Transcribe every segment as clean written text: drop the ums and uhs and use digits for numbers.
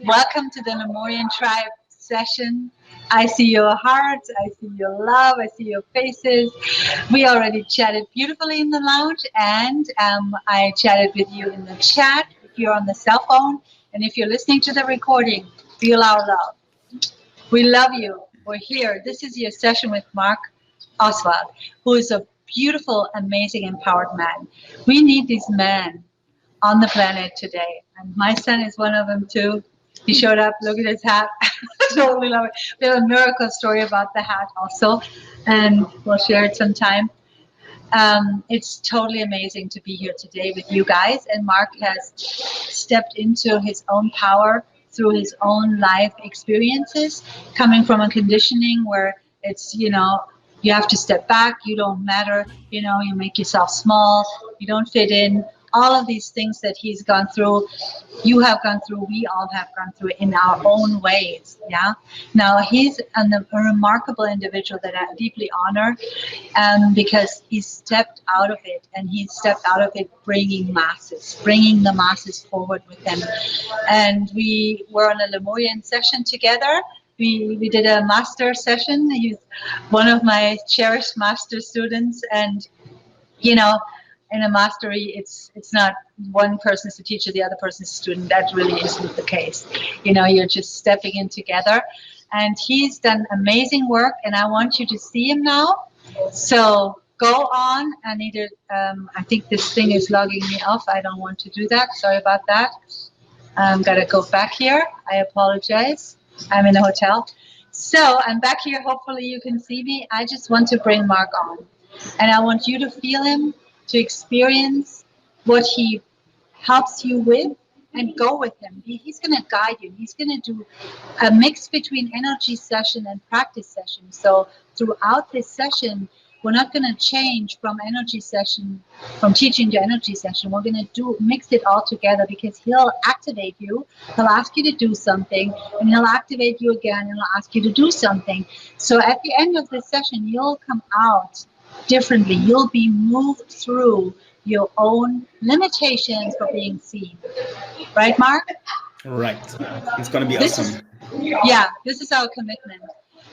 Welcome to the Lemurian Tribe session. I see your hearts, I see your love, I see your faces. We already chatted beautifully in the lounge, and I chatted with you in the chat if you're on the cell phone. And if you're listening to the recording, feel our love. We love you. We're here. This is your session with Mark Oswald, who is a beautiful, amazing, empowered man. We need these men on the planet today. And my son is one of them too. He showed up, look at his hat. Totally love it. We have a miracle story about the hat also, and we'll share it sometime. It's totally amazing to be here today with you guys. And Mark has stepped into his own power through his own life experiences, coming from a conditioning where it's, you have to step back, you don't matter, you make yourself small, you don't fit in. All of these things that he's gone through, you have gone through, we all have gone through in our own ways. Yeah. Now he's a remarkable individual that I deeply honor, because he stepped out of it, and he stepped out of it bringing the masses forward with him. And we were on a Lemurian session together. We did a master session. He's one of my cherished master students, and you know in a mastery, it's not one person's the teacher, the other person's a student. That really isn't the case. You're just stepping in together, and he's done amazing work, and I want you to see him now. So go on. I think this thing is logging me off. I don't want to do that. Sorry about that. I'm gonna go back here. I apologize. I'm in a hotel. So I'm back here. Hopefully you can see me. I just want to bring Mark on, and I want you to feel him, to experience what he helps you with, and go with him. He's going to guide you. He's going to do a mix between energy session and practice session. So throughout this session, we're not going to change from energy session, from teaching to energy session. We're going to mix it all together, because he'll activate you. He'll ask you to do something, and he'll activate you again, and he'll ask you to do something. So at the end of this session, you'll come out differently. You'll be moved through your own limitations for being seen. Right, Mark? Right. It's going to be This awesome. this is our commitment.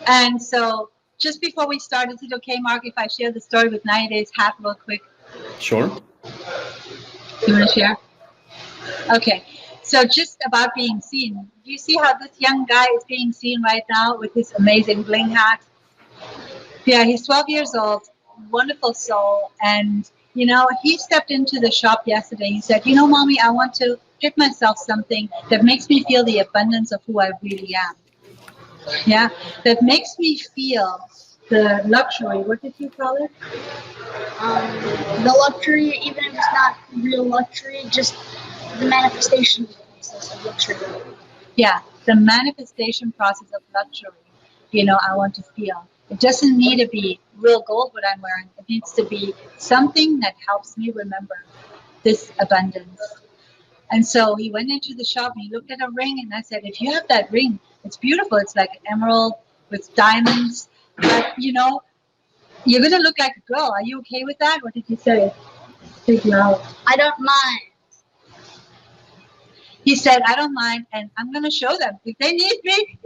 And so just before we start, is it okay, Mark, if I share the story with 90 Days Hat real quick? Sure. You want to share? Okay. So just about being seen. Do you see how this young guy is being seen right now with his amazing bling hat? Yeah, he's 12 years old, wonderful soul. And, he stepped into the shop yesterday. He said, Mommy, I want to get myself something that makes me feel the abundance of who I really am. Yeah, that makes me feel the luxury. What did you call it? The luxury, even if it's not real luxury, just the manifestation process of luxury. Yeah, the manifestation process of luxury. I want to feel. It doesn't need to be real gold what I'm wearing. It needs to be something that helps me remember this abundance. And so he went into the shop and he looked at a ring, and I said, if you have that ring, it's beautiful. It's like an emerald with diamonds. But, you're going to look like a girl. Are you okay with that? What did you say? Speak loud. I don't mind. He said, I don't mind, and I'm going to show them. If they need me,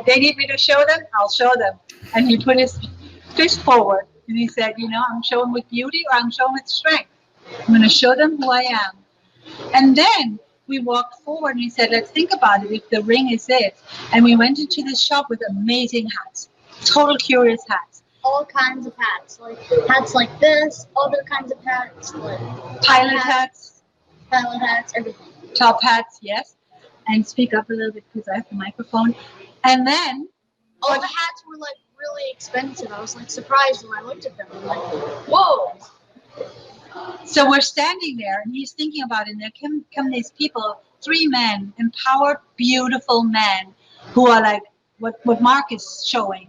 they need me to show them, I'll show them. And he put his fist forward, and he said, I'm showing with beauty, or I'm showing with strength. I'm going to show them who I am. And then we walked forward, and he said, let's think about it, if the ring is it. And we went into the shop with amazing hats, total curious hats. All kinds of hats, like hats like this, other kinds of hats, like pilot hats, everything. Top hats, yes. And speak up a little bit because I have the microphone. And then all the hats were like really expensive. I was like surprised when I looked at them. I'm like, whoa. So we're standing there, and he's thinking about it. And there come these people, 3 men, empowered, beautiful men, who are like what Mark is showing,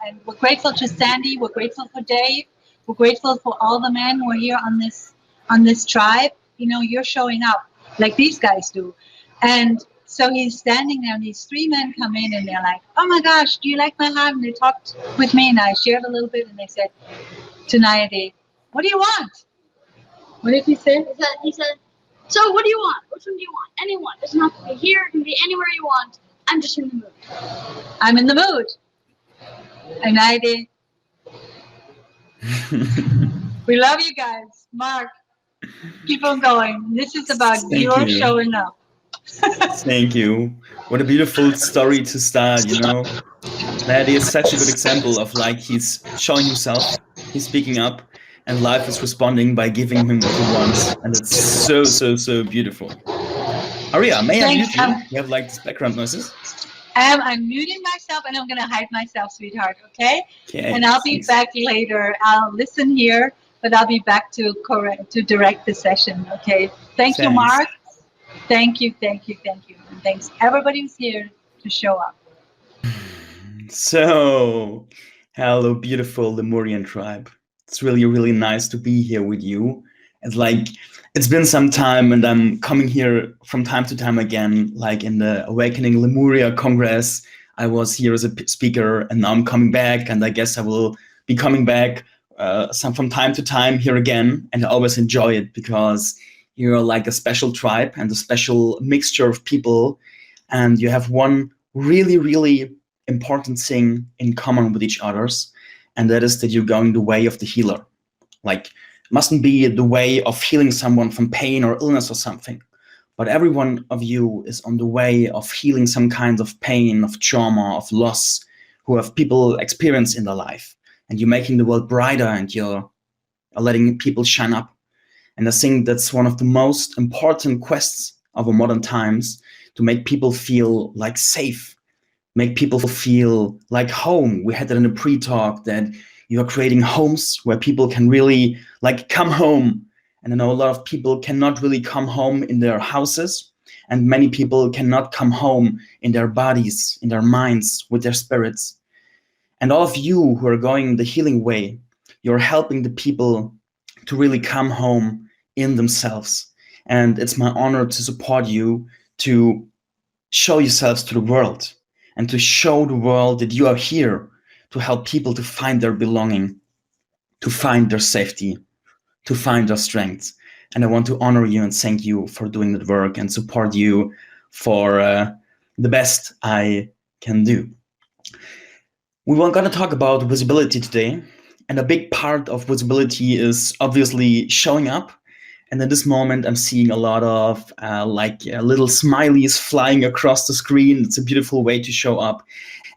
And we're grateful to Sandy. We're grateful for Dave. We're grateful for all the men who are here on this tribe. You're showing up like these guys do. And so he's standing there, and these 3 men come in, and they're like, oh my gosh, do you like my hat? And they talked with me, and I shared a little bit, and they said to Nayade, what do you want? What did he say? He said, So what do you want? Which one do you want? Anyone. It doesn't have to be here. It can be anywhere you want. I'm just in the mood. I'm in the mood. And I did. We love you guys. Mark, keep on going. This is about Thank your you. showing up. Thank you. What a beautiful story to start, you know. That is such a good example of like he's showing himself, he's speaking up, and life is responding by giving him what he wants. And it's so, so, so beautiful. Aria, may I mute you? You have like this background noises. I'm muting myself and I'm going to hide myself, sweetheart, okay? Okay. And I'll be back later. I'll listen here, but I'll be back to direct the session, okay? Thank you, Thanks. Mark. Thank you. And thanks everybody who's here to show up. So, hello, beautiful Lemurian tribe. It's really, really nice to be here with you. It's like, it's been some time and I'm coming here from time to time again, like in the Awakening Lemuria Congress. I was here as a speaker and now I'm coming back, and I guess I will be coming back from time to time here again. And I always enjoy it because you're like a special tribe and a special mixture of people. And you have one really, really important thing in common with each others. And that is that you're going the way of the healer. Like, mustn't be the way of healing someone from pain or illness or something, but every one of you is on the way of healing some kind of pain, of trauma, of loss, who have people experience in their life. And you're making the world brighter and you're letting people shine up. And I think that's one of the most important quests of our modern times, to make people feel like safe, make people feel like home. We had that in the pre-talk, that you are creating homes where people can really like come home. And I know a lot of people cannot really come home in their houses, and many people cannot come home in their bodies, in their minds, with their spirits. And all of you who are going the healing way, you're helping the people to really come home in themselves. And it's my honor to support you, to show yourselves to the world and to show the world that you are here to help people to find their belonging, to find their safety, to find their strength. And I want to honor you and thank you for doing that work and support you for the best I can do. We were going to talk about visibility today. And a big part of visibility is obviously showing up. And at this moment, I'm seeing a lot of little smileys flying across the screen. It's a beautiful way to show up.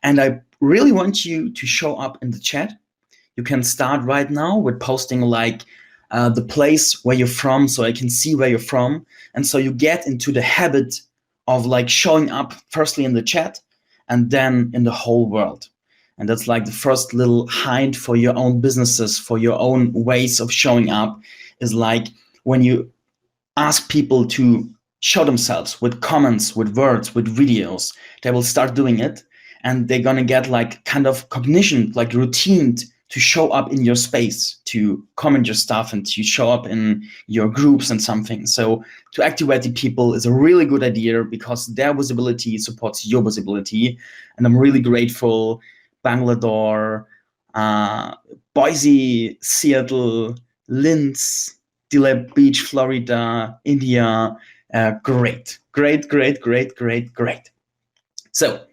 And I really want you to show up in the chat. You can start right now with posting like the place where you're from, so I can see where you're from. And so you get into the habit of like showing up firstly in the chat and then in the whole world. And that's like the first little hint for your own businesses, for your own ways of showing up, is like when you ask people to show themselves with comments, with words, with videos, they will start doing it. And they're going to get like kind of cognition, like routine to show up in your space, to comment your stuff and to show up in your groups and something. So to activate the people is a really good idea because their visibility supports your visibility. And I'm really grateful. Bangalore, Boise, Seattle, Linz, Delaware Beach, Florida, India. Great. So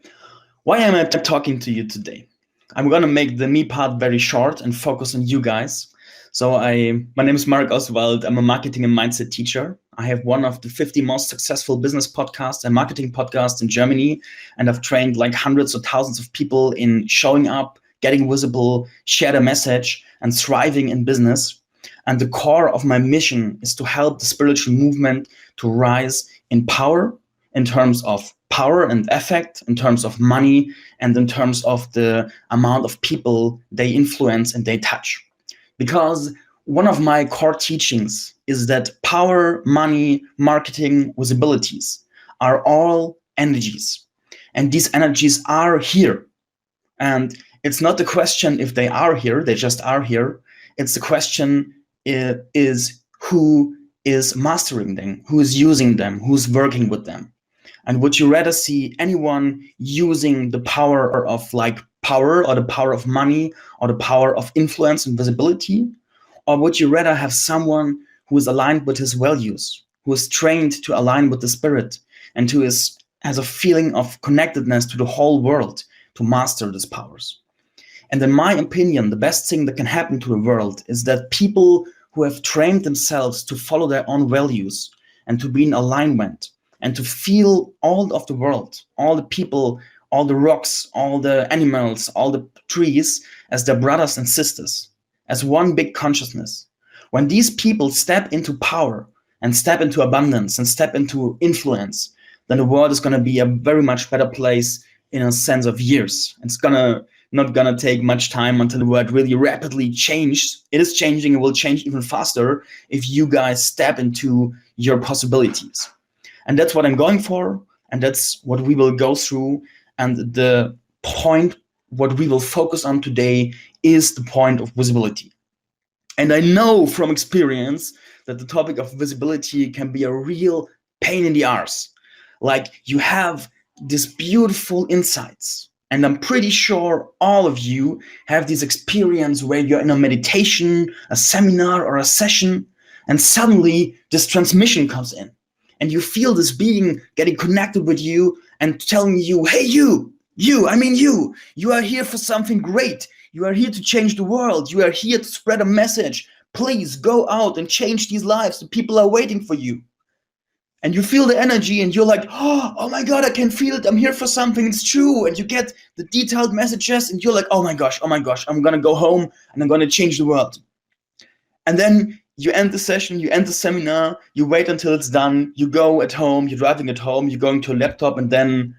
why am I talking to you today? I'm going to make the me part very short and focus on you guys. So my name is Mark Oswald. I'm a marketing and mindset teacher. I have one of the 50 most successful business podcasts and marketing podcasts in Germany. And I've trained like hundreds or thousands of people in showing up, getting visible, share the message, and thriving in business. And the core of my mission is to help the spiritual movement to rise in power, in terms of power and effect, in terms of money, and in terms of the amount of people they influence and they touch. Because one of my core teachings is that power, money, marketing, visibilities are all energies. And these energies are here. And it's not the question if they are here, they just are here. It's the question is who is mastering them, who is using them, who's working with them. And would you rather see anyone using the power of like power or the power of money or the power of influence and visibility? Or would you rather have someone who is aligned with his values, who is trained to align with the spirit and who has a feeling of connectedness to the whole world to master these powers. And in my opinion, the best thing that can happen to the world is that people who have trained themselves to follow their own values and to be in alignment and to feel all of the world, all the people, all the rocks, all the animals, all the trees as their brothers and sisters, as one big consciousness. When these people step into power and step into abundance and step into influence, then the world is going to be a very much better place in a sense of years. It's not gonna take much time until the world really rapidly changes. It is changing, it will change even faster if you guys step into your possibilities. And that's what I'm going for, and that's what we will go through. And the point, what we will focus on today, is the point of visibility. And I know from experience that the topic of visibility can be a real pain in the arse. Like, you have these beautiful insights, and I'm pretty sure all of you have this experience where you're in a meditation, a seminar, or a session, and suddenly this transmission comes in. And you feel this being getting connected with you and telling you, hey, you are here for something great. You are here to change the world. You are here to spread a message. Please go out and change these lives. The people are waiting for you. And you feel the energy and you're like, oh my God, I can feel it. I'm here for something. It's true. And you get the detailed messages and you're like, oh my gosh, I'm going to go home and I'm going to change the world. And then you end the session, you end the seminar, you wait until it's done. You go at home, you're driving at home, you're going to a laptop, and then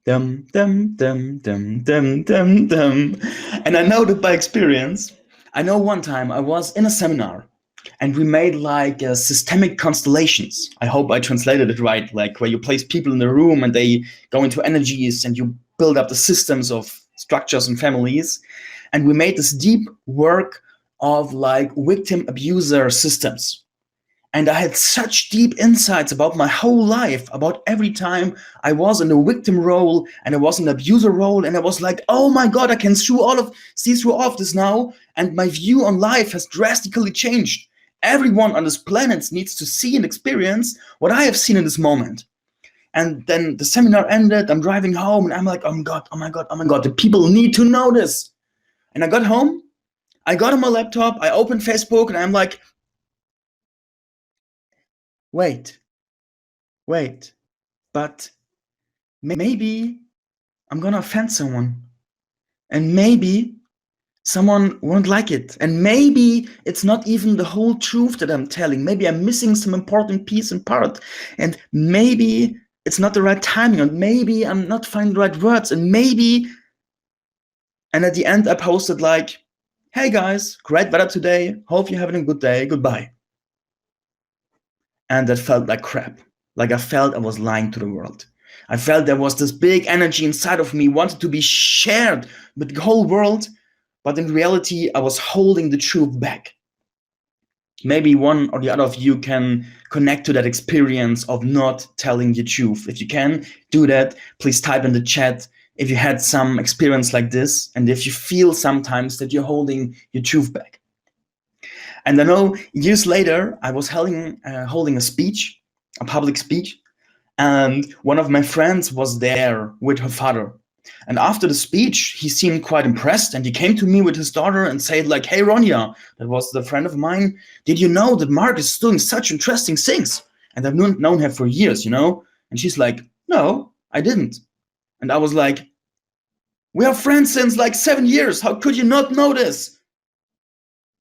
dum, dum, dum, dum, dum, dum, dum. And I know that by experience. I know one time I was in a seminar and we made like systemic constellations. I hope I translated it right, like where you place people in the room and they go into energies and you build up the systems of structures and families. And we made this deep work of like victim abuser systems. And I had such deep insights about my whole life, about every time I was in a victim role and I was in an abuser role. And I was like, oh my God, I can see through all of this now. And my view on life has drastically changed. Everyone on this planet needs to see and experience what I have seen in this moment. And then the seminar ended, I'm driving home and I'm like, oh my God, the people need to know this. And I got home, I got on my laptop, I opened Facebook and I'm like, wait, but maybe I'm gonna offend someone, and maybe someone won't like it, and maybe it's not even the whole truth that I'm telling. Maybe I'm missing some important piece and part, and maybe it's not the right timing, and maybe I'm not finding the right words, and at the end I posted like, hey guys, great weather today, hope you're having a good day, goodbye. And that felt like crap. Like I felt I was lying to the world. I felt there was this big energy inside of me wanted to be shared with the whole world, but in reality, I was holding the truth back. Maybe one or the other of you can connect to that experience of not telling the truth. If you can do that, please type in the chat if you had some experience like this, and if you feel sometimes that you're holding your truth back. And I know years later, I was holding a speech, a public speech, and one of my friends was there with her father. And after the speech, he seemed quite impressed, and he came to me with his daughter and said like, hey, Ronja, that was the friend of mine. Did you know that Mark is doing such interesting things? And I've known her for years, you know? And she's like, no, I didn't. And I was like, we are friends since like 7 years. How could you not know this?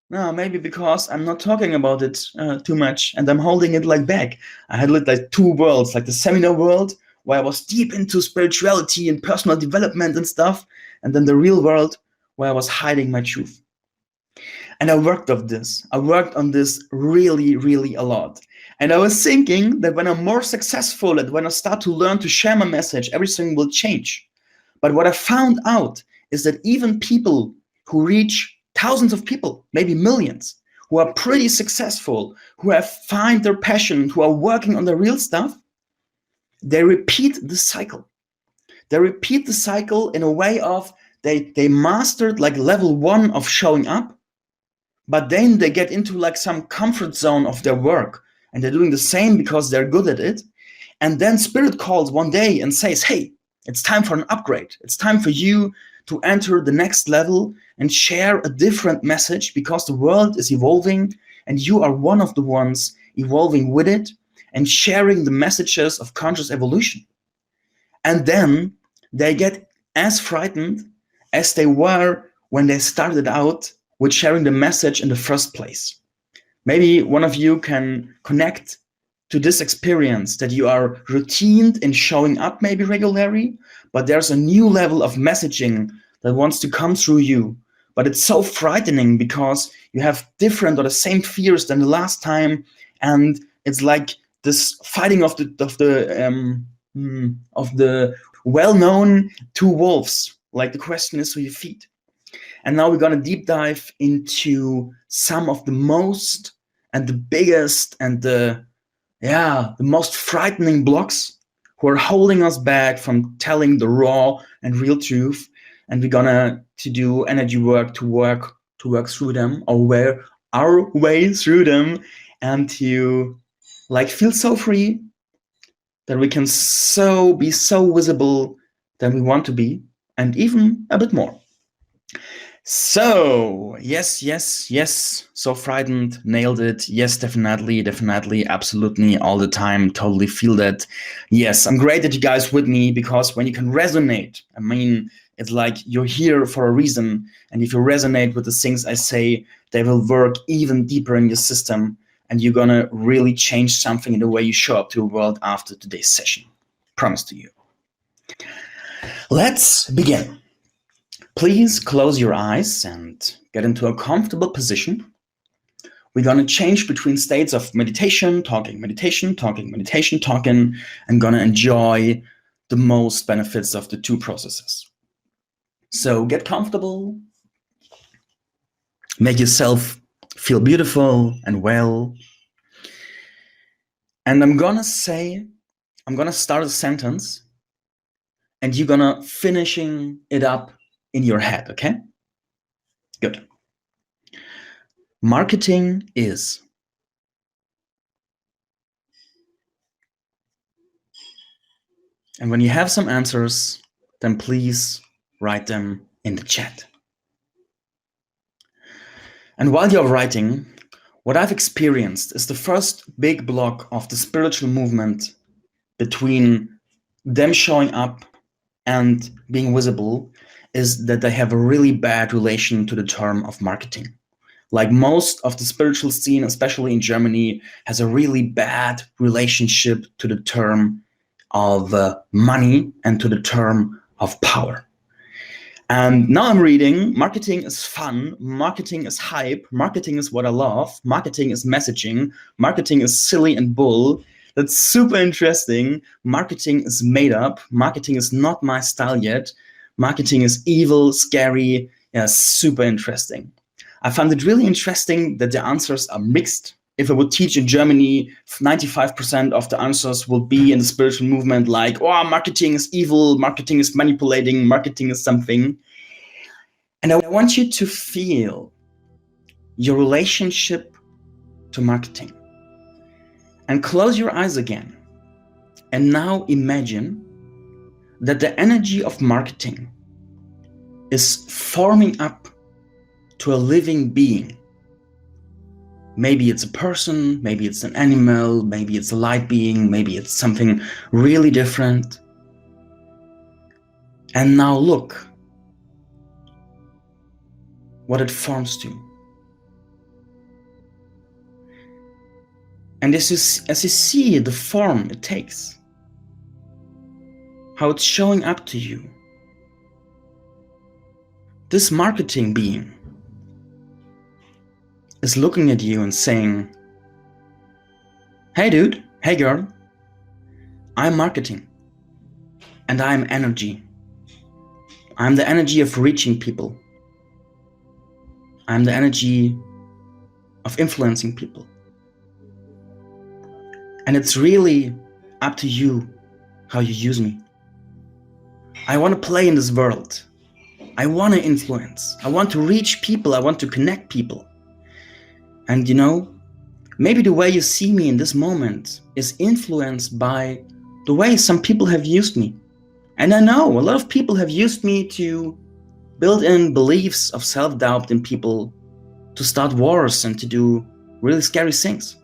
No, maybe because I'm not talking about it too much and I'm holding it like back. I had like two worlds, like the seminar world where I was deep into spirituality and personal development and stuff, and then the real world where I was hiding my truth. And I worked on this really, really a lot. And I was thinking that when I'm more successful and when I start to learn to share my message, everything will change. But what I found out is that even people who reach thousands of people, maybe millions, who are pretty successful, who have found their passion, who are working on the real stuff, they repeat the cycle. They repeat the cycle in a way of they mastered like level 1 of showing up, but then they get into like some comfort zone of their work and they're doing the same because they're good at it. And then Spirit calls one day and says, hey, it's time for an upgrade. It's time for you to enter the next level and share a different message, because the world is evolving and you are one of the ones evolving with it and sharing the messages of conscious evolution. And then they get as frightened as they were when they started out with sharing the message in the first place. Maybe one of you can connect to this experience, that you are routined in showing up maybe regularly, but there's a new level of messaging that wants to come through you. But it's so frightening because you have different or the same fears than the last time, and it's like this fighting of the well-known two wolves. Like the question is who you feed. And now we're gonna deep dive into some of the most and the biggest and the most frightening blocks who are holding us back from telling the raw and real truth. And we're gonna to do energy work to work through them, or wear our way through them, and to like feel so free that we can be so visible than we want to be, and even a bit more. So yes, so frightened, nailed it. Yes, definitely, absolutely, all the time, totally feel that. Yes, I'm great that you guys with me, because when you can resonate, I mean, it's like you're here for a reason, and if you resonate with the things I say, they will work even deeper in your system, and you're gonna really change something in the way you show up to the world after today's session. Promise to you. Let's begin. Please close your eyes and get into a comfortable position. We're gonna change between states of meditation, talking, and gonna enjoy the most benefits of the two processes. So get comfortable, make yourself feel beautiful and well. And I'm gonna start a sentence, and you're gonna finishing it up in your head, okay? Good. Marketing is. And when you have some answers, then please write them in the chat. And while you're writing, what I've experienced is the first big block of the spiritual movement between them showing up and being visible is that they have a really bad relation to the term of marketing. Like most of the spiritual scene, especially in Germany, has a really bad relationship to the term of money and to the term of power. And now I'm reading, marketing is fun, marketing is hype, marketing is what I love, marketing is messaging, marketing is silly and bull. That's super interesting. Marketing is made up, marketing is not my style yet. Marketing is evil, scary, super interesting. I found it really interesting that the answers are mixed. If I would teach in Germany, 95% of the answers will be in the spiritual movement, like, oh, marketing is evil, marketing is manipulating, marketing is something. And I want you to feel your relationship to marketing. And close your eyes again. And now imagine that the energy of marketing is forming up to a living being. Maybe it's a person, maybe it's an animal, maybe it's a light being, maybe it's something really different. And now look what it forms to. And as you see the form it takes, how it's showing up to you, this marketing being is looking at you and saying, hey dude, hey girl, I'm marketing and I'm energy. I'm the energy of reaching people. I'm the energy of influencing people. And it's really up to you how you use me. I want to play in this world. I want to influence. I want to reach people. I want to connect people. And you know, maybe the way you see me in this moment is influenced by the way some people have used me. And I know a lot of people have used me to build in beliefs of self-doubt in people, to start wars and to do really scary things.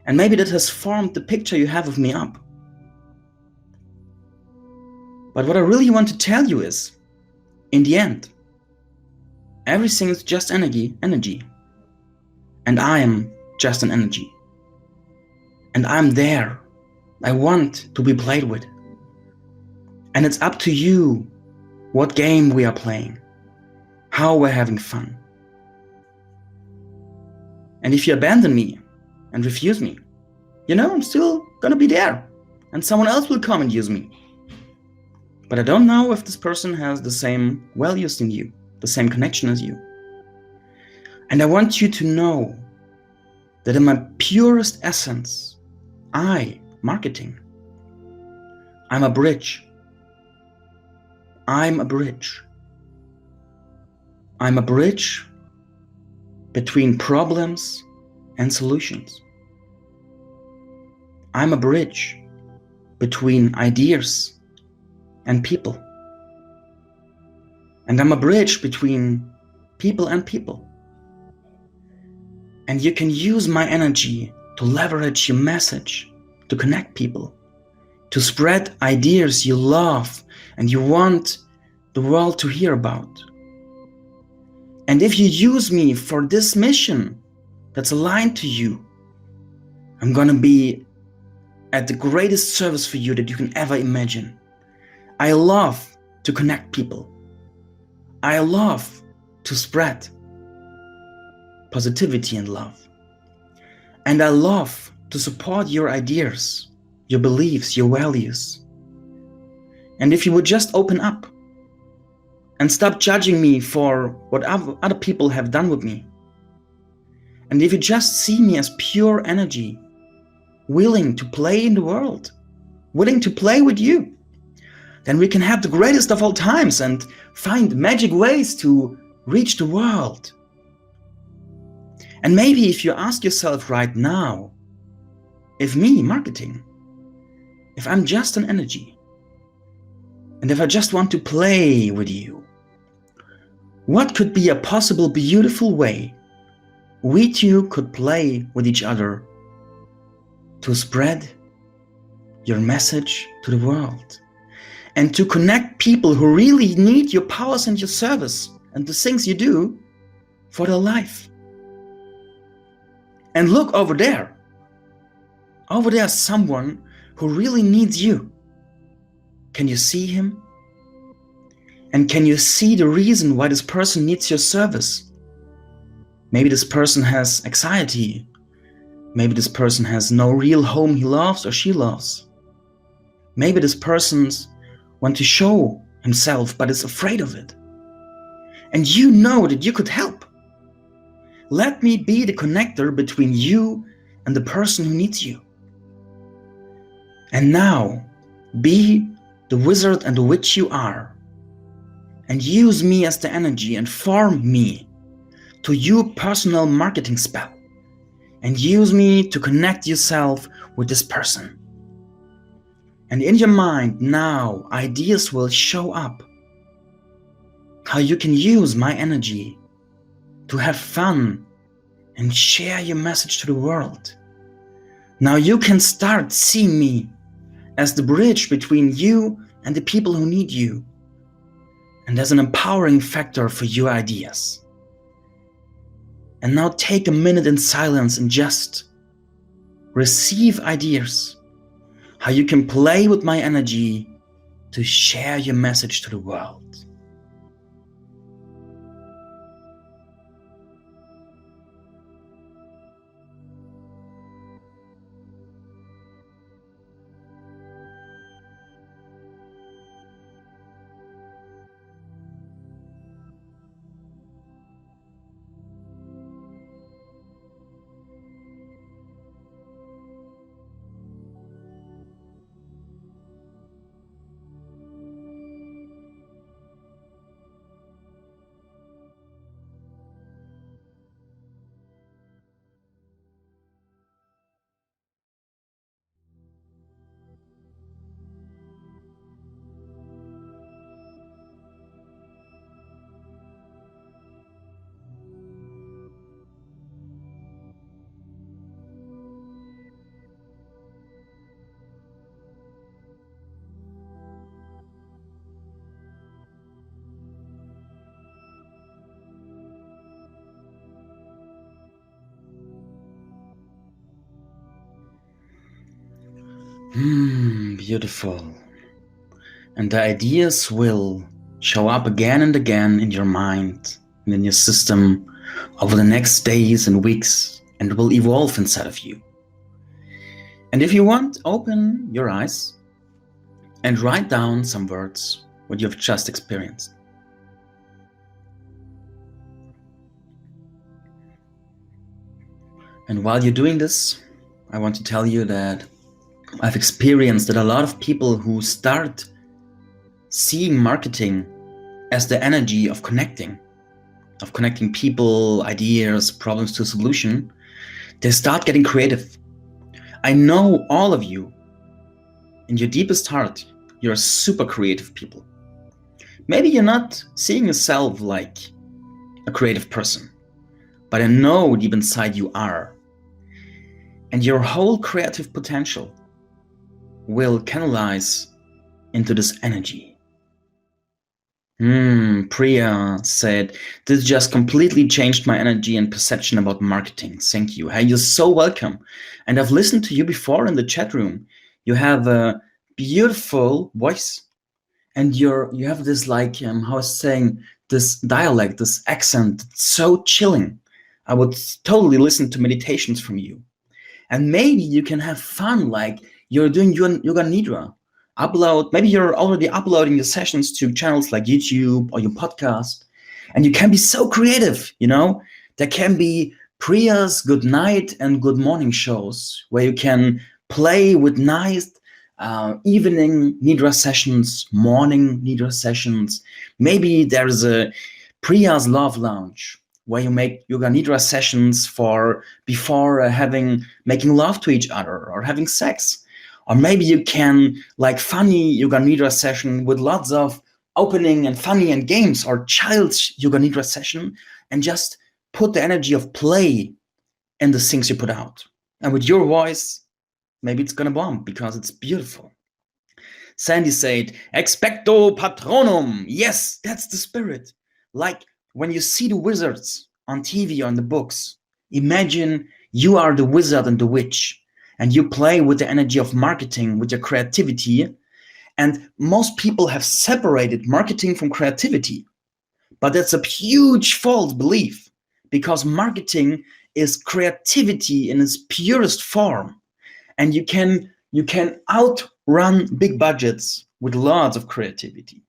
And maybe that has formed the picture you have of me up. But what I really want to tell you is, in the end, everything is just energy. And I am just an energy. And I'm there. I want to be played with. And it's up to you what game we are playing, how we're having fun. And if you abandon me and refuse me, you know, I'm still gonna be there. And someone else will come and use me. But I don't know if this person has the same values in you, the same connection as you. And I want you to know that in my purest essence, marketing, I'm a bridge. I'm a bridge. I'm a bridge between problems and solutions. I'm a bridge between ideas and people. And I'm a bridge between people and people. And you can use my energy to leverage your message, to connect people, to spread ideas you love and you want the world to hear about. And if you use me for this mission that's aligned to you, I'm gonna be at the greatest service for you that you can ever imagine. I love to connect people. I love to spread positivity and love. And I love to support your ideas, your beliefs, your values. And if you would just open up and stop judging me for what other people have done with me, and if you just see me as pure energy, willing to play in the world, willing to play with you, then we can have the greatest of all times and find magic ways to reach the world. And maybe if you ask yourself right now, if me, marketing, if I'm just an energy, and if I just want to play with you, what could be a possible beautiful way we two could play with each other to spread your message to the world and to connect people who really need your powers and your service and the things you do for their life? And look over there. Over there is someone who really needs you. Can you see him? And can you see the reason why this person needs your service? Maybe this person has anxiety. Maybe this person has no real home he loves or she loves. Maybe this person wants to show himself but is afraid of it. And you know that you could help. Let me be the connector between you and the person who needs you. And now, be the wizard and the witch you are, and use me as the energy and form me to your personal marketing spell, and use me to connect yourself with this person. And in your mind now, ideas will show up, how you can use my energy to have fun and share your message to the world. Now you can start seeing me as the bridge between you and the people who need you, and as an empowering factor for your ideas. And now take a minute in silence and just receive ideas, how you can play with my energy to share your message to the world. Beautiful. And the ideas will show up again and again in your mind and in your system over the next days and weeks, and will evolve inside of you. And if you want, open your eyes and write down some words what you've just experienced. And while you're doing this, I want to tell you that I've experienced that a lot of people who start seeing marketing as the energy of connecting people, ideas, problems to a solution, they start getting creative. I know all of you, in your deepest heart, you're super creative people. Maybe you're not seeing yourself like a creative person, but I know deep inside you are. And your whole creative potential will canalize into this energy. Priya said, this just completely changed my energy and perception about marketing. Thank you. Hey, you're so welcome. And I've listened to you before in the chat room. You have a beautiful voice, and you have this like, how I was saying, this dialect, this accent, so chilling. I would totally listen to meditations from you. And maybe you can have fun, like you're doing yoga nidra. Maybe you're already uploading your sessions to channels like YouTube or your podcast, and you can be so creative, you know? There can be Priya's good night and good morning shows where you can play with nice evening nidra sessions, morning nidra sessions. Maybe there's a Priya's Love Lounge where you make yoga nidra sessions for before making love to each other or having sex. Or maybe you can like funny yoga nidra session with lots of opening and funny and games, or child's yoga nidra session, and just put the energy of play in the things you put out. And with your voice, maybe it's gonna bomb because it's beautiful. Sandy said, expecto patronum. Yes, that's the spirit. Like when you see the wizards on TV or in the books, imagine you are the wizard and the witch. And you play with the energy of marketing, with your creativity. And most people have separated marketing from creativity. But that's a huge false belief, because marketing is creativity in its purest form. And you can outrun big budgets with lots of creativity.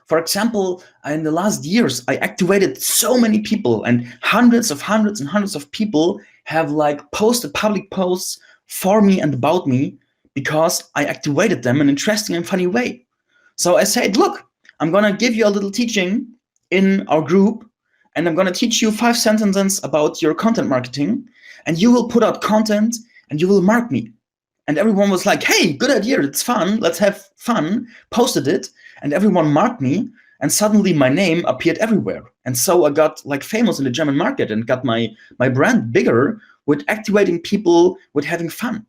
For example, in the last years, I activated so many people, and hundreds of people have like posted public posts for me and about me because I activated them in an interesting and funny way. So I said, look, I'm going to give you a little teaching in our group, and I'm going to teach you 5 sentences about your content marketing, and you will put out content and you will mark me. And everyone was like, hey, good idea, it's fun, let's have fun, posted it, and everyone marked me, and suddenly my name appeared everywhere. And so I got like famous in the German market and got my brand bigger with activating people with having fun.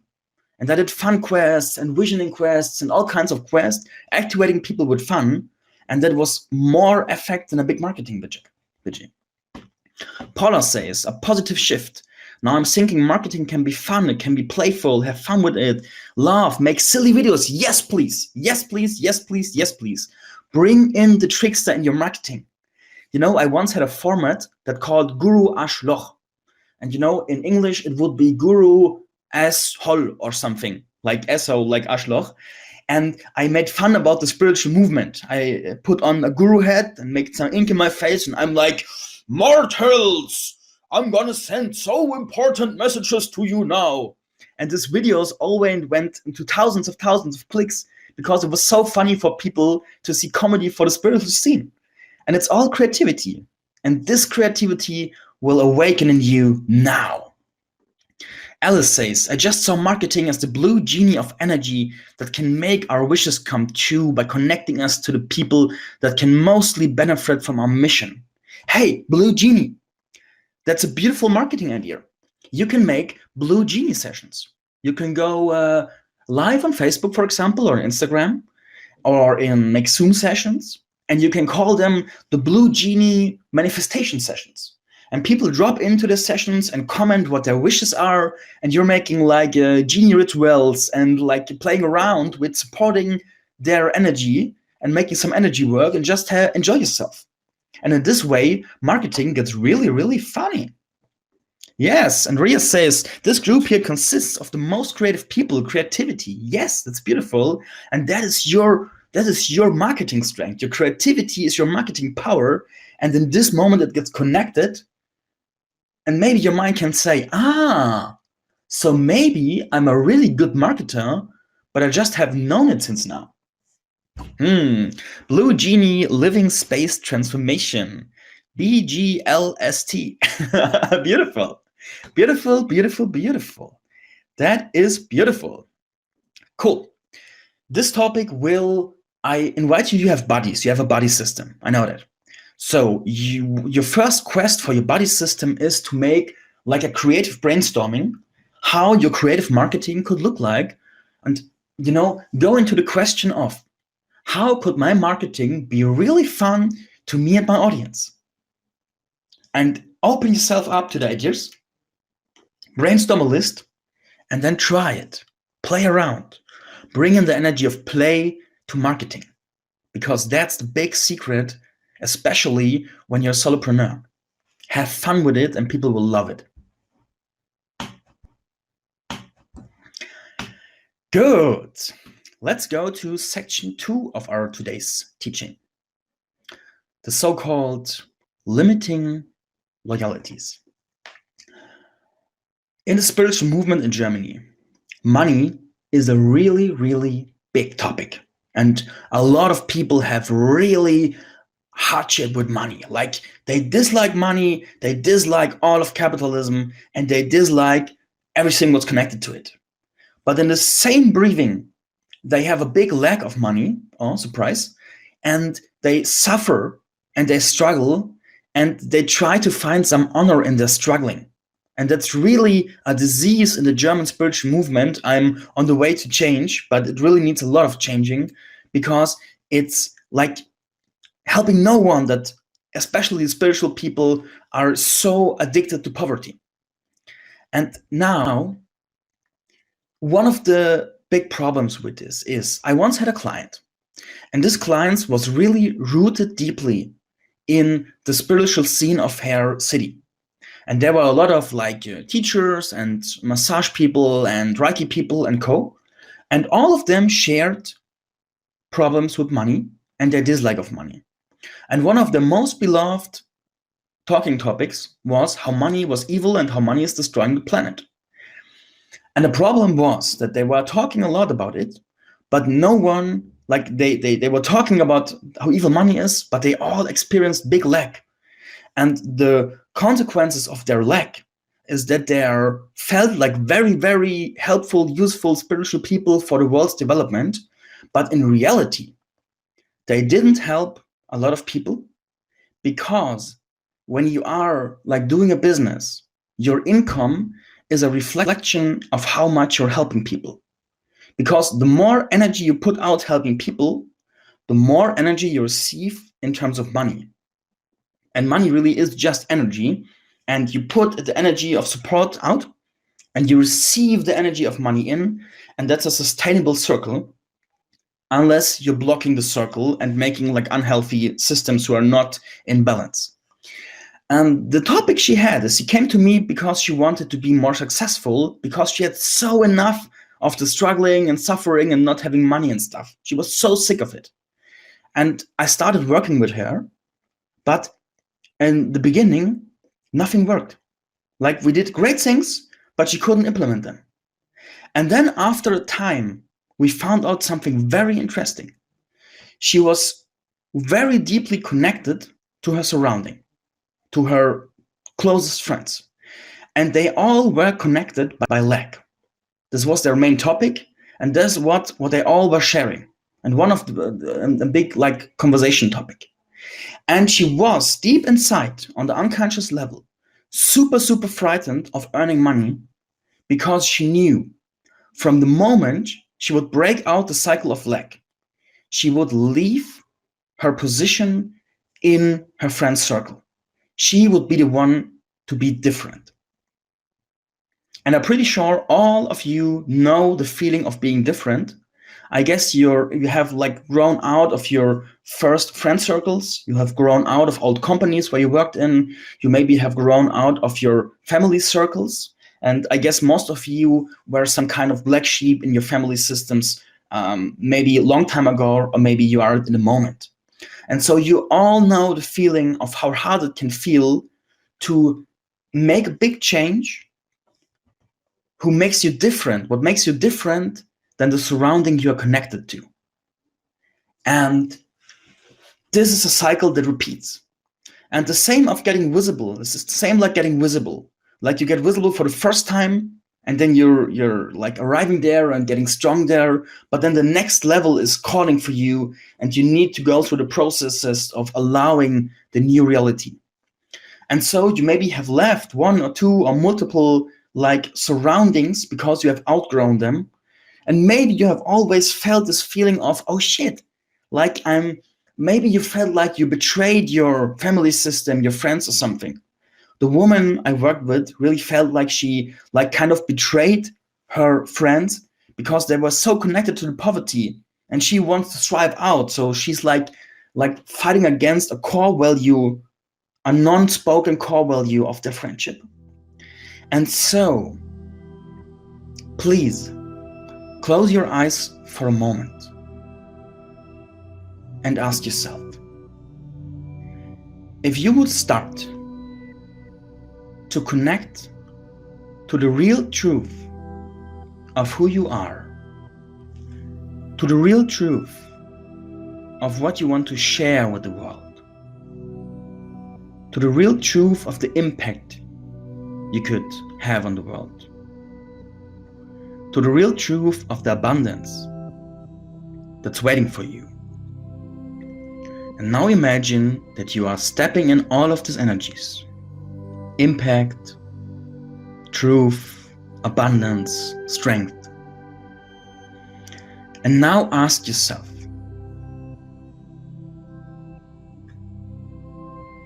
And I did fun quests and visioning quests and all kinds of quests, activating people with fun. And that was more effect than a big marketing budget. Paula says, a positive shift. Now I'm thinking marketing can be fun, it can be playful, have fun with it, laugh, make silly videos. Yes, please. Yes, please. Yes, please. Yes, please. Bring in the trickster in your marketing. You know, I once had a format that called Guru Ashloch. And you know, in English, it would be Guru Asshole or something, like asshole, like Ashloch. And I made fun about the spiritual movement. I put on a guru hat and made some ink in my face, and I'm like, mortals, I'm gonna send so important messages to you now. And these videos always went into thousands of clicks because it was so funny for people to see comedy for the spiritual scene. And it's all creativity. And this creativity will awaken in you now. Alice says, I just saw marketing as the blue genie of energy that can make our wishes come true by connecting us to the people that can mostly benefit from our mission. Hey, blue genie. That's a beautiful marketing idea. You can make blue genie sessions. You can go live on Facebook, for example, or Instagram, or make Zoom sessions, and you can call them the blue genie manifestation sessions. and people drop into the sessions and comment what their wishes are, and you're making like genie rituals and like playing around with supporting their energy and making some energy work and just enjoy yourself. And in this way, marketing gets really, really funny. Yes, Andrea says, this group here consists of the most creative people, creativity. Yes, that's beautiful. And that is your marketing strength. Your creativity is your marketing power. And in this moment, it gets connected. And maybe your mind can say, so maybe I'm a really good marketer, but I just have known it since now. Blue Genie Living Space Transformation. BGLST. Beautiful. Beautiful, beautiful, beautiful. That is beautiful. Cool. This topic I invite you have buddies. You have a buddy system. I know that. So your first quest for your buddy system is to make like a creative brainstorming, how your creative marketing could look like. And, go into the question of how could my marketing be really fun to me and my audience? And open yourself up to the ideas, brainstorm a list, and then try it. Play around. Bring in the energy of play to marketing, because that's the big secret, especially when you're a solopreneur. Have fun with it and people will love it. Good. Let's go to section 2 of our today's teaching. The so-called limiting loyalties. In the spiritual movement in Germany, money is a really, really big topic. And a lot of people have really hardship with money. Like they dislike money, they dislike all of capitalism, and they dislike everything what's connected to it. But in the same breathing, they have a big lack of money, surprise, and they suffer and they struggle and they try to find some honor in their struggling. And that's really a disease in the German spiritual movement. I'm on the way to change, but it really needs a lot of changing, because it's like helping no one that especially spiritual people are so addicted to poverty. And now, one of the big problems with this is I once had a client, and this client was really rooted deeply in the spiritual scene of her city. And there were a lot of teachers and massage people and Reiki people and co. And all of them shared problems with money and their dislike of money. And one of the most beloved talking topics was how money was evil and how money is destroying the planet. And the problem was that they were talking a lot about it, but no one, they were talking about how evil money is, but they all experienced big lack. And the consequences of their lack is that they are felt like very, very helpful, useful spiritual people for the world's development. But in reality, they didn't help a lot of people, because when you are doing a business, your income is a reflection of how much you're helping people. Because the more energy you put out helping people, the more energy you receive in terms of money. And money really is just energy. And you put the energy of support out and you receive the energy of money in. And that's a sustainable circle, unless you're blocking the circle and making unhealthy systems who are not in balance. And the topic she had is she came to me because she wanted to be more successful, because she had so enough of the struggling and suffering and not having money and stuff. She was so sick of it. And I started working with her, but in the beginning, nothing worked. We did great things, but she couldn't implement them. And then after a time, we found out something very interesting. She was very deeply connected to her surrounding, to her closest friends. And they all were connected by lack. This was their main topic, and that's what they all were sharing. And one of the big conversation topic. And she was deep inside, on the unconscious level, super, super frightened of earning money, because she knew from the moment she would break out the cycle of lack, she would leave her position in her friend's circle. She would be the one to be different. And I'm pretty sure all of you know the feeling of being different. I guess you have like grown out of your first friend circles. You have grown out of old companies where you worked in. You maybe have grown out of your family circles. And I guess most of you were some kind of black sheep in your family systems, maybe a long time ago, or maybe you are in the moment. And so you all know the feeling of how hard it can feel to make a big change. Who makes you different? What makes you different than the surrounding you are connected to? And this is a cycle that repeats. And the same of getting visible. This is the same like getting visible. Like you get visible for the first time, and then you're like arriving there and getting strong there. But then the next level is calling for you, and you need to go through the processes of allowing the new reality. And so you maybe have left one or two or multiple like surroundings because you have outgrown them. And maybe you have always felt this feeling of, oh shit, like maybe you felt like you betrayed your family system, your friends or something. The woman I worked with really felt like she like kind of betrayed her friends because they were so connected to the poverty and she wants to strive out. So she's like fighting against a core value, a non-spoken core value of their friendship. And so, please, close your eyes for a moment and ask yourself, if you would start to connect to the real truth of who you are, to the real truth of what you want to share with the world, to the real truth of the impact you could have on the world, to the real truth of the abundance that's waiting for you. And now imagine that you are stepping in all of these energies: impact, truth, abundance, strength. And now ask yourself,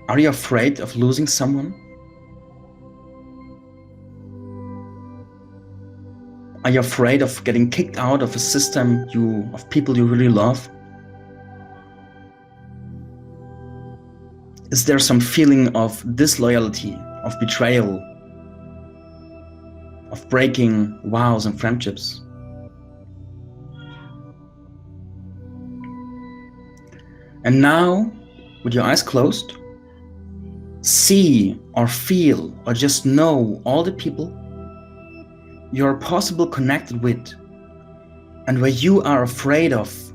are you afraid of losing someone? Are you afraid of getting kicked out of a system of people you really love? Is there some feeling of disloyalty, of betrayal, of breaking vows and friendships? And now, with your eyes closed, see or feel or just know all the people you're possibly connected with and where you are afraid of,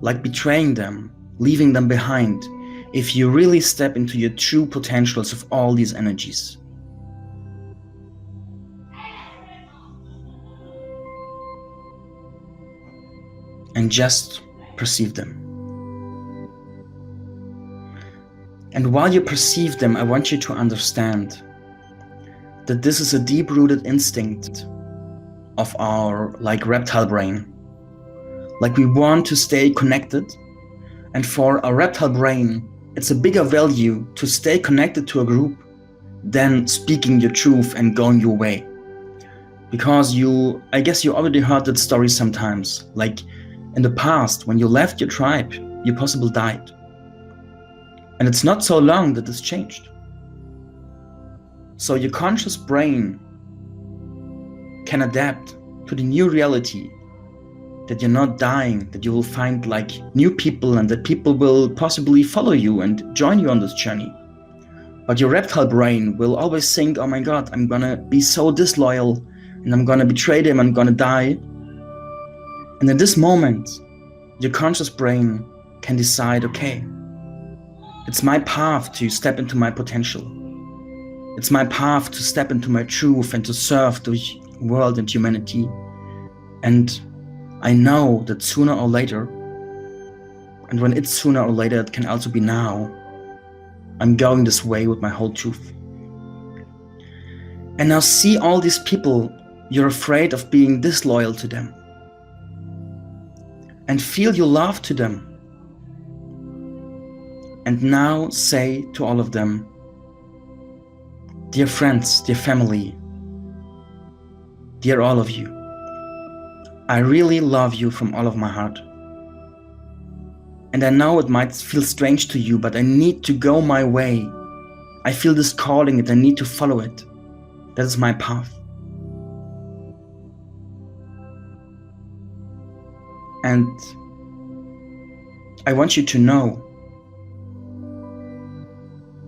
like betraying them, leaving them behind, if you really step into your true potentials of all these energies. And just perceive them. And while you perceive them, I want you to understand that this is a deep-rooted instinct of our reptile brain. Like we want to stay connected, and for a reptile brain, it's a bigger value to stay connected to a group than speaking your truth and going your way. Because I guess you already heard that story sometimes, like in the past, when you left your tribe, you possibly died. And it's not so long that this changed. So your conscious brain can adapt to the new reality that you're not dying, that you will find new people and that people will possibly follow you and join you on this journey. But your reptile brain will always think, oh my God, I'm gonna be so disloyal and I'm gonna betray them, I'm gonna die. And in this moment, your conscious brain can decide, okay, it's my path to step into my potential. It's my path to step into my truth and to serve the world and humanity. And I know that sooner or later, and when it's sooner or later, it can also be now, I'm going this way with my whole truth. And now see all these people you're afraid of being disloyal to them. And feel your love to them. And now say to all of them, Dear friends, dear family, dear all of you, I really love you from all of my heart. And I know it might feel strange to you, but I need to go my way. I feel this calling and I need to follow it. That is my path. And I want you to know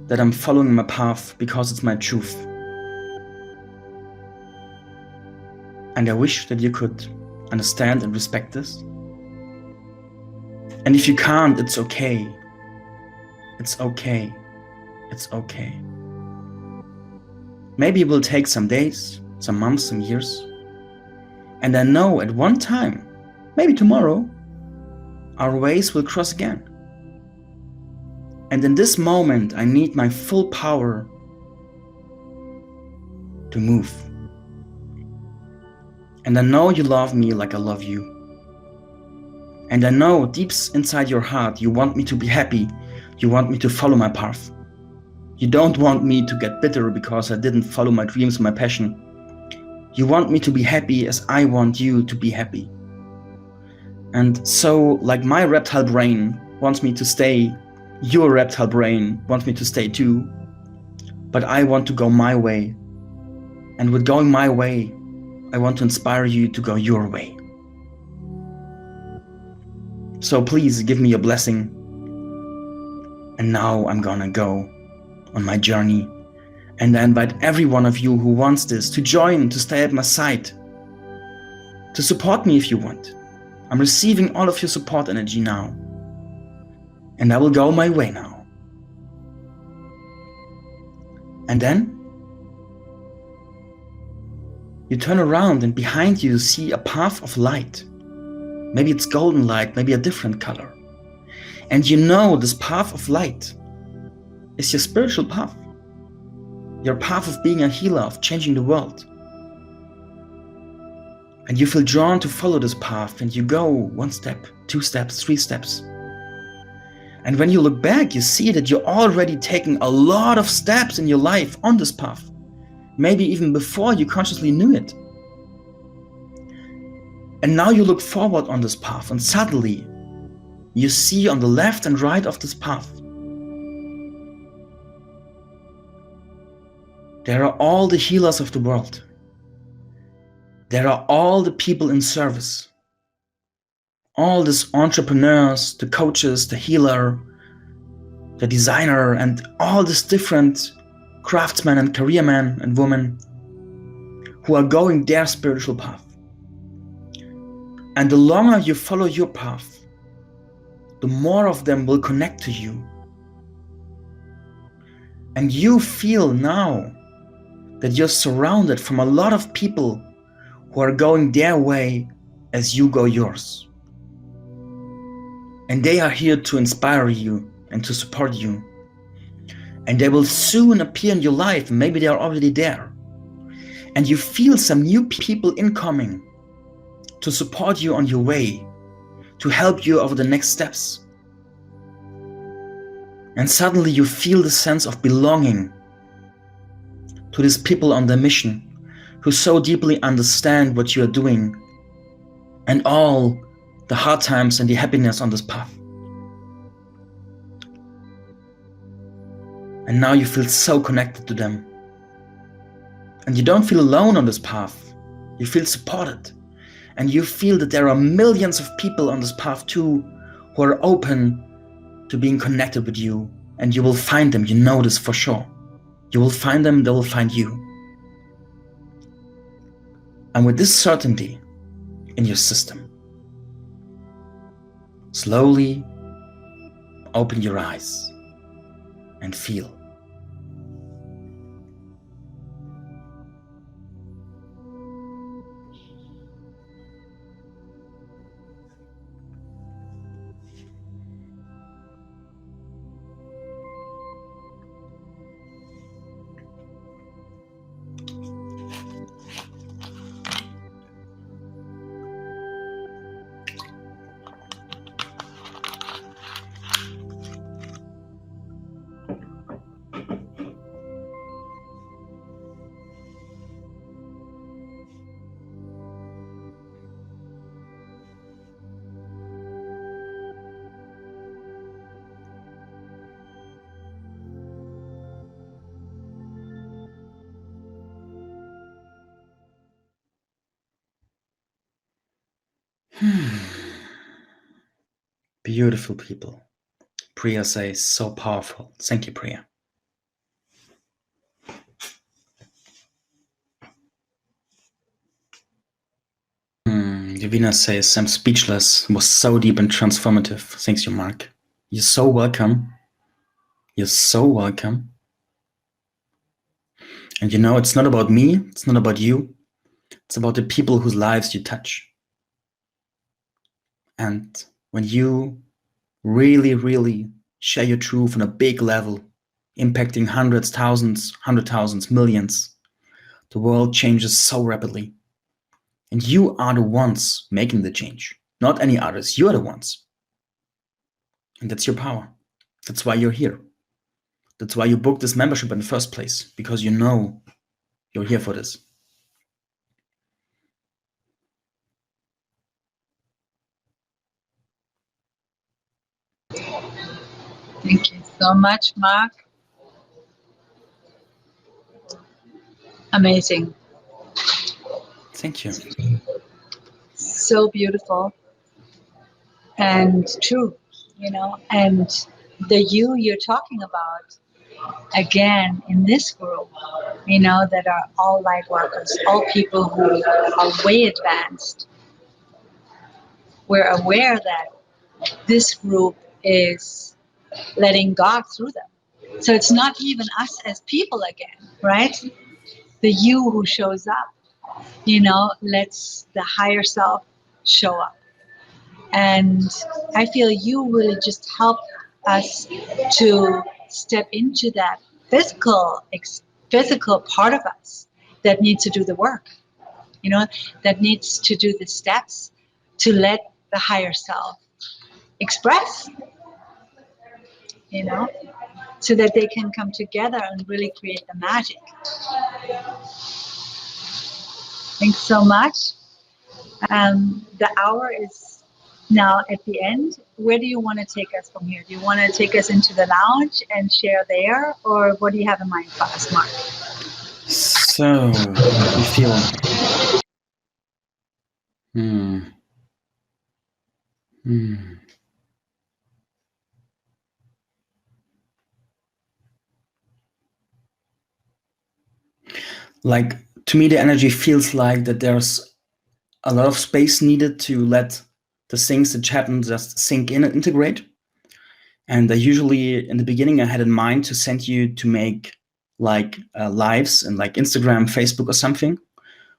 that I'm following my path because it's my truth. And I wish that you could understand and respect this. And if you can't, it's okay. It's okay. It's okay. Maybe it will take some days, some months, some years. And I know at one time, maybe tomorrow, our ways will cross again. And in this moment, I need my full power to move. And I know you love me like I love you. And I know deep inside your heart, you want me to be happy. You want me to follow my path. You don't want me to get bitter because I didn't follow my dreams, my passion. You want me to be happy as I want you to be happy. And so, like my reptile brain wants me to stay, your reptile brain wants me to stay too. But I want to go my way. And with going my way, I want to inspire you to go your way. So please give me a blessing. And now I'm gonna go on my journey. And I invite every one of you who wants this to join, to stay at my side, to support me if you want. I'm receiving all of your support energy now. And I will go my way now. And then you turn around and behind you see a path of light. Maybe it's golden light, maybe a different color. And you know this path of light is your spiritual path. Your path of being a healer, of changing the world. And you feel drawn to follow this path and you go 1 step, 2 steps, 3 steps. And when you look back, you see that you're already taking a lot of steps in your life on this path. Maybe even before you consciously knew it. And now you look forward on this path and suddenly you see on the left and right of this path, there are all the healers of the world. There are all the people in service. All these entrepreneurs, the coaches, the healer, the designer, and all these different craftsmen and career men and women who are going their spiritual path. And the longer you follow your path, the more of them will connect to you. And you feel now that you're surrounded from a lot of people who are going their way as you go yours. And they are here to inspire you and to support you. And they will soon appear in your life, maybe they are already there. And you feel some new people incoming to support you on your way, to help you over the next steps. And suddenly you feel the sense of belonging to these people on their mission, who so deeply understand what you are doing and all the hard times and the happiness on this path. And now you feel so connected to them. And you don't feel alone on this path. You feel supported. And you feel that there are millions of people on this path too who are open to being connected with you. And you will find them, you know this for sure. You will find them, they will find you. And with this certainty in your system, slowly open your eyes and feel. Beautiful people. Priya says, so powerful. Thank you, Priya. Divina says, I'm speechless. It was so deep and transformative. Thanks you, Mark. You're so welcome. You're so welcome. And you know, it's not about me. It's not about you. It's about the people whose lives you touch. And when you really, really share your truth on a big level, impacting hundreds, thousands, 100,000s, millions, the world changes so rapidly. And you are the ones making the change, not any others. You are the ones. And that's your power. That's why you're here. That's why you booked this membership in the first place, because you know you're here for this. Thank you so much, Mark. Amazing. Thank you. So beautiful and true, you know, and the you're talking about, again, in this group, you know, that are all light workers, all people who are way advanced. We're aware that this group is letting God through them. So it's not even us as people again, right? The you who shows up, you know, lets the higher self show up. And I feel you really just help us to step into that physical part of us that needs to do the work, you know, that needs to do the steps to let the higher self express, you know, so that they can come together and really create the magic. Thanks so much. The hour is now at the end. Where do you want to take us from here? Do you want to take us into the lounge and share there, or what do you have in mind for us, Mark? So, we feel. Like, to me, the energy feels like that there's a lot of space needed to let the things that happen just sink in and integrate. And usually in the beginning, I had in mind to send you to make like lives and like Instagram, Facebook or something.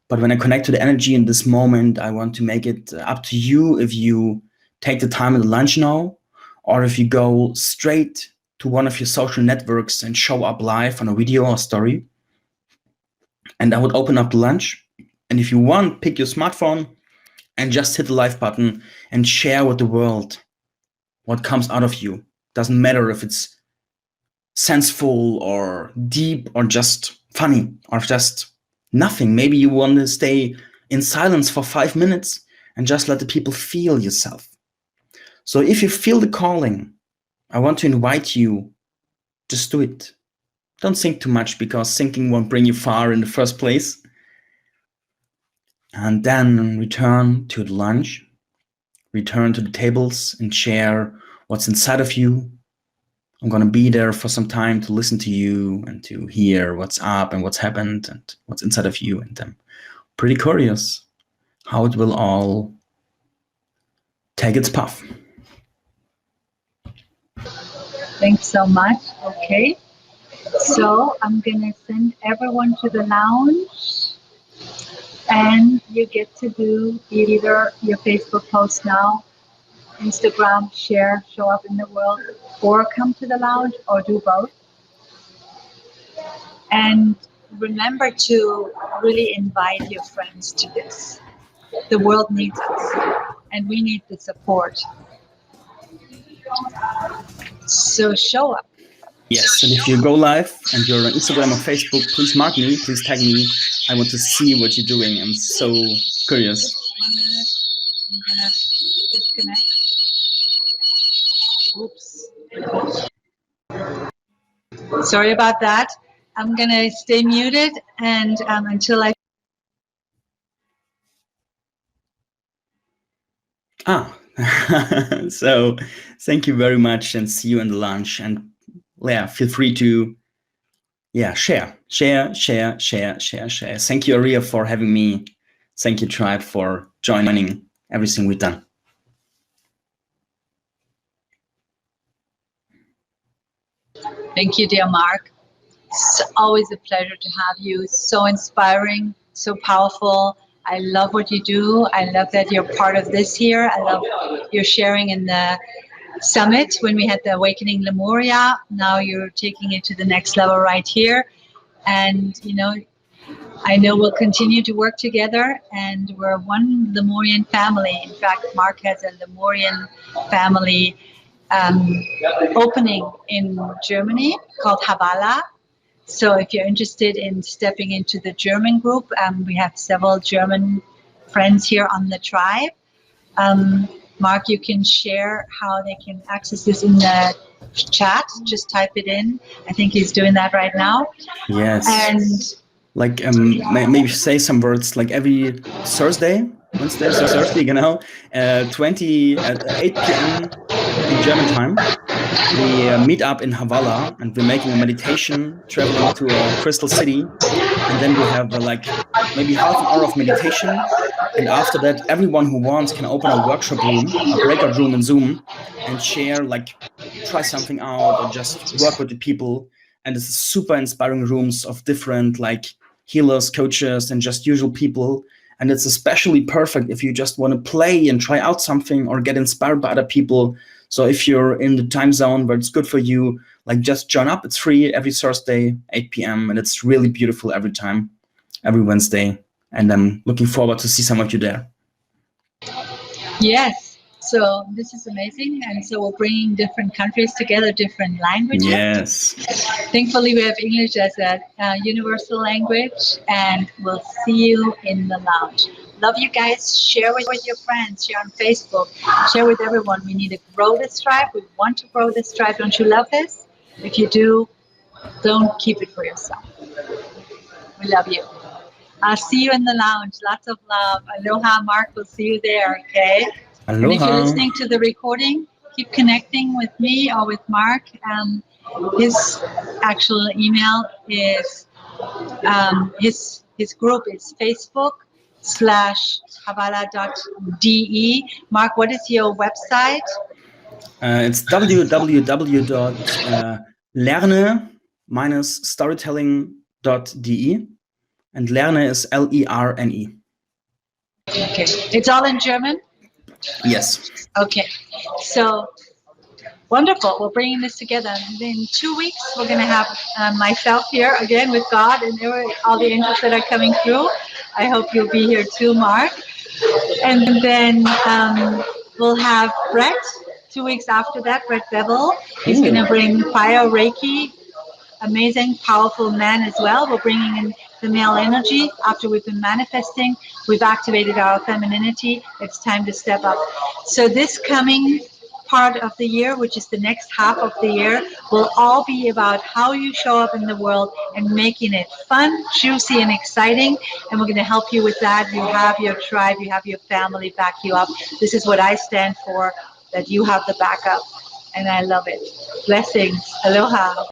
But when I connect to the energy in this moment, I want to make it up to you if you take the time at the lunch now, or if you go straight to one of your social networks and show up live on a video or story. And I would open up the lunch. And if you want, pick your smartphone and just hit the live button and share with the world what comes out of you. Doesn't matter if it's senseful or deep or just funny or just nothing. Maybe you want to stay in silence for 5 minutes and just let the people feel yourself. So if you feel the calling, I want to invite you, just do it. Don't think too much, because thinking won't bring you far in the first place. And then return to the lunch, return to the tables and share what's inside of you. I'm going to be there for some time to listen to you and to hear what's up and what's happened and what's inside of you. And I'm pretty curious how it will all take its path. Thanks so much. Okay. So I'm going to send everyone to the lounge, and you get to do either your Facebook post now, Instagram, share, show up in the world, or come to the lounge, or do both. And remember to really invite your friends to this. The world needs us, and we need the support. So show up. Yes, and if you go live and you're on Instagram or Facebook, please mark me, please tag me. I want to see what you're doing. I'm so curious. 1 minute. I'm gonna disconnect. Oops. Sorry about that. I'm gonna stay muted and until I Ah, so thank you very much and see you in the lunch. And yeah, feel free to share. Thank you, Aria, for having me. Thank you, Tribe, for joining everything we've done. Thank you, dear Mark. It's always a pleasure to have you. So inspiring, so powerful. I love what you do. I love that you're part of this here. I love your sharing in the summit when we had the Awakening Lemuria. Now you're taking it to the next level right here. And, you know, I know we'll continue to work together, and we're one Lemurian family. In fact, Mark has a Lemurian family opening in Germany called Havala. So if you're interested in stepping into the German group, we have several German friends here on the tribe. Mark, you can share how they can access this in the chat. Just type it in. I think he's doing that right now. Yes. And like maybe say some words like every Wednesday, Thursday, 8 p.m. in German time. We meet up in Havala and we're making a meditation, traveling to a crystal city. And then we have like maybe half an hour of meditation. And after that, everyone who wants can open a workshop room, a breakout room in Zoom, and share, like try something out or just work with the people. And it's super inspiring rooms of different like healers, coaches, and just usual people. And it's especially perfect if you just want to play and try out something or get inspired by other people. So if you're in the time zone where it's good for you, like just join up. It's free every Thursday, 8 p.m. And it's really beautiful every time, every Wednesday. And I'm looking forward to see some of you there. Yes, so this is amazing. And so we're bringing different countries together, different languages. Yes. Thankfully, we have English as a universal language, and we'll see you in the lounge. Love you guys. Share with your friends, share on Facebook, share with everyone. We need to grow this tribe. We want to grow this tribe. Don't you love this? If you do, don't keep it for yourself. We love you. I'll see you in the lounge. Lots of love. Aloha, Mark. We'll see you there, okay? Aloha. And if you're listening to the recording, keep connecting with me or with Mark. His actual email is, his group is Facebook/Havala.de. Mark, what is your website? It's www.lerne-storytelling.de, and Lerne is Lerne. Okay, it's all in German? Yes. Okay, so wonderful. We're bringing this together. And in 2 weeks, we're going to have myself here again with God and all the angels that are coming through. I hope you'll be here too, Mark. And then we'll have Brett 2 weeks after that, Brett Bevel. He's going to bring fire Reiki, amazing, powerful man as well. We're bringing in the male energy. After we've been manifesting, we've activated our femininity. It's time to step up. So this coming part of the year, which is the next half of the year, will all be about how you show up in the world and making it fun, juicy, and exciting. And we're going to help you with that. You have your tribe, you have your family back you up. This is what I stand for, that you have the backup. And I love it. Blessings. Aloha.